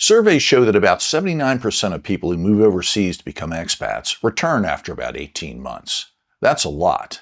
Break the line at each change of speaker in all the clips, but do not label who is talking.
Surveys show that about 79% of people who move overseas to become expats return after about 18 months. That's a lot.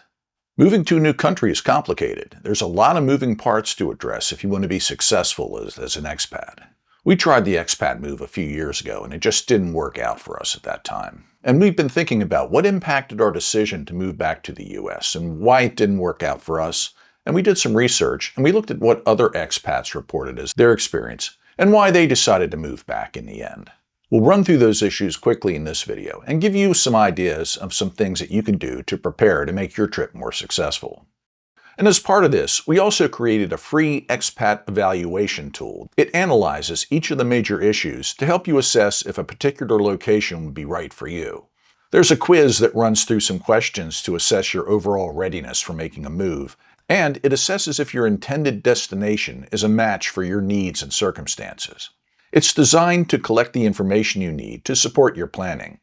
Moving to a new country is complicated. There's a lot of moving parts to address if you want to be successful as an expat. We tried the expat move a few years ago and it just didn't work out for us at that time. And we've been thinking about what impacted our decision to move back to the US and why it didn't work out for us. And we did some research and we looked at what other expats reported as their experience and why they decided to move back in the end. We'll run through those issues quickly in this video and give you some ideas of some things that you can do to prepare to make your trip more successful. And as part of this, we also created a free expat evaluation tool. It analyzes each of the major issues to help you assess if a particular location would be right for you. There's a quiz that runs through some questions to assess your overall readiness for making a move, and it assesses if your intended destination is a match for your needs and circumstances. It's designed to collect the information you need to support your planning.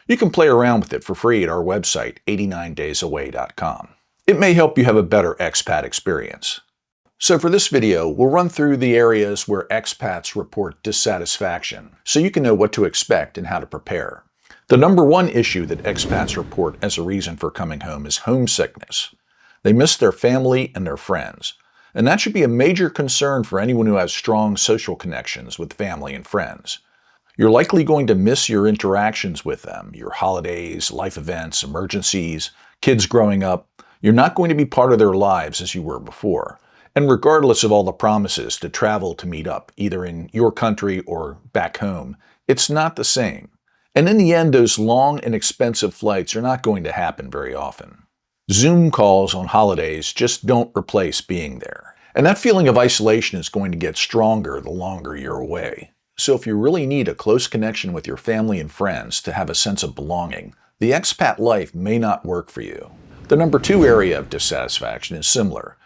You can play around with it for free at our website, 89daysaway.com. It may help you have a better expat experience. So for this video, we'll run through the areas where expats report dissatisfaction, so you can know what to expect and how to prepare. The number one issue that expats report as a reason for coming home is homesickness. They miss their family and their friends, and that should be a major concern for anyone who has strong social connections with family and friends. You're likely going to miss your interactions with them, your holidays, life events, emergencies, kids growing up. You're not going to be part of their lives as you were before. And regardless of all the promises to travel to meet up, either in your country or back home, it's not the same. And in the end, those long and expensive flights are not going to happen very often. Zoom calls on holidays just don't replace being there. And that feeling of isolation is going to get stronger the longer you're away. So if you really need a close connection with your family and friends to have a sense of belonging, the expat life may not work for you. The number two area of dissatisfaction is similar.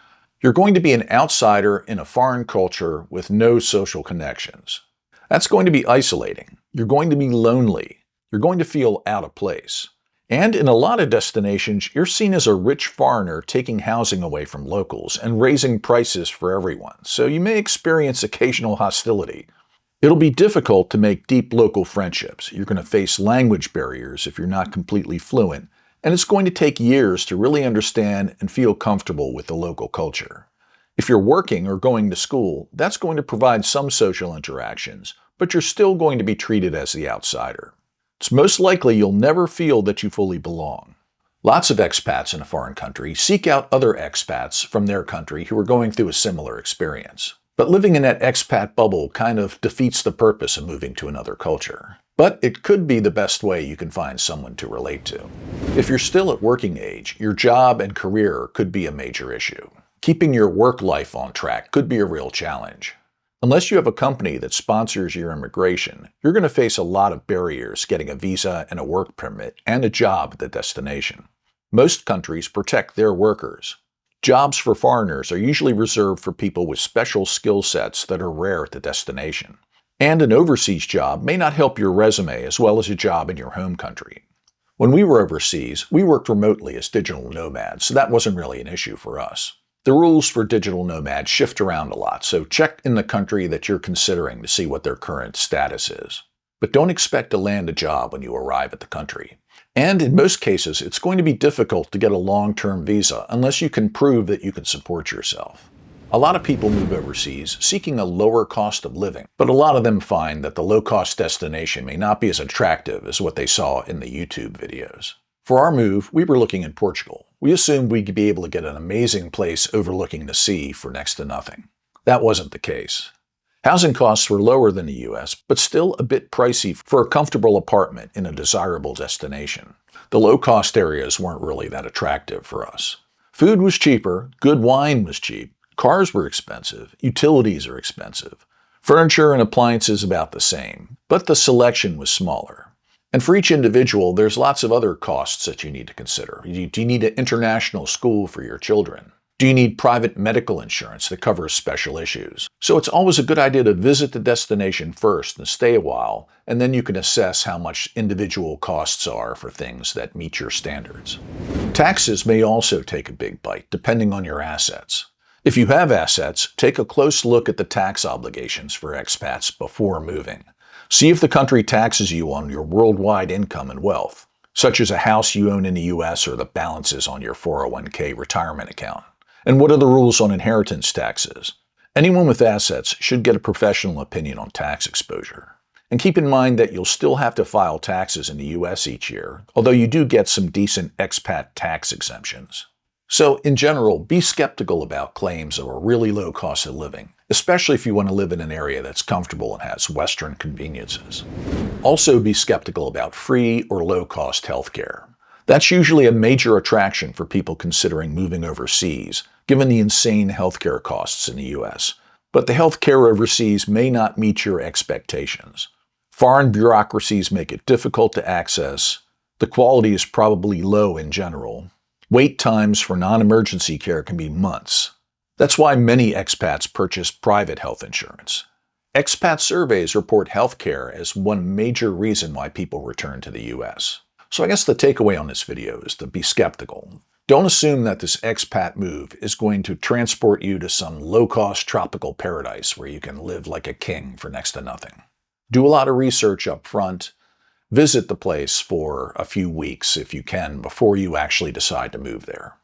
You're going to be an outsider in a foreign culture with no social connections. That's going to be isolating. You're going to be lonely. You're going to feel out of place. And in a lot of destinations, you're seen as a rich foreigner taking housing away from locals and raising prices for everyone, so you may experience occasional hostility. It'll be difficult to make deep local friendships. You're going to face language barriers if you're not completely fluent, and it's going to take years to really understand and feel comfortable with the local culture. If you're working or going to school, that's going to provide some social interactions, but you're still going to be treated as the outsider. It's most likely you'll never feel that you fully belong. Lots of expats in a foreign country seek out other expats from their country who are going through a similar experience. But living in that expat bubble kind of defeats the purpose of moving to another culture. But it could be the best way you can find someone to relate to. If you're still at working age, your job and career could be a major issue. Keeping your work life on track could be a real challenge. Unless you have a company that sponsors your immigration, you're going to face a lot of barriers getting a visa and a work permit and a job at the destination. Most countries protect their workers. Jobs for foreigners are usually reserved for people with special skill sets that are rare at the destination. And an overseas job may not help your resume as well as a job in your home country. When we were overseas, we worked remotely as digital nomads, so that wasn't really an issue for us. The rules for digital nomads shift around a lot, so check in the country that you're considering to see what their current status is. But don't expect to land a job when you arrive at the country. And in most cases, it's going to be difficult to get a long-term visa unless you can prove that you can support yourself. A lot of people move overseas seeking a lower cost of living, but a lot of them find that the low-cost destination may not be as attractive as what they saw in the YouTube videos. For our move, we were looking at Portugal. We assumed we could be able to get an amazing place overlooking the sea for next to nothing. That wasn't the case. Housing costs were lower than the US, but still a bit pricey for a comfortable apartment in a desirable destination. The low-cost areas weren't really that attractive for us. Food was cheaper, good wine was cheap, cars were expensive, utilities are expensive, furniture and appliances about the same, but the selection was smaller. And for each individual, there's lots of other costs that you need to consider. Do you need an international school for your children? Do you need private medical insurance that covers special issues? So it's always a good idea to visit the destination first and stay a while, and then you can assess how much individual costs are for things that meet your standards. Taxes may also take a big bite, depending on your assets. If you have assets, take a close look at the tax obligations for expats before moving. See if the country taxes you on your worldwide income and wealth, such as a house you own in the US or the balances on your 401k retirement account. And what are the rules on inheritance taxes? Anyone with assets should get a professional opinion on tax exposure. And keep in mind that you'll still have to file taxes in the US each year, although you do get some decent expat tax exemptions. So, in general, be skeptical about claims of a really low cost of living, especially if you want to live in an area that's comfortable and has Western conveniences. Also, be skeptical about free or low-cost healthcare. That's usually a major attraction for people considering moving overseas, given the insane healthcare costs in the US. But the healthcare overseas may not meet your expectations. Foreign bureaucracies make it difficult to access. The quality is probably low in general. Wait times for non-emergency care can be months. That's why many expats purchase private health insurance. Expat surveys report healthcare as one major reason why people return to the US. So I guess the takeaway on this video is to be skeptical. Don't assume that this expat move is going to transport you to some low-cost tropical paradise where you can live like a king for next to nothing. Do a lot of research up front. Visit the place for a few weeks if you can before you actually decide to move there.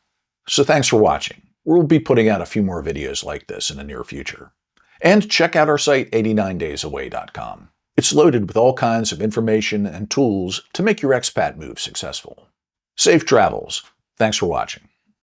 So thanks for watching. We'll be putting out a few more videos like this in the near future. And check out our site 89daysaway.com. It's loaded with all kinds of information and tools to make your expat move successful. Safe travels. Thanks for watching.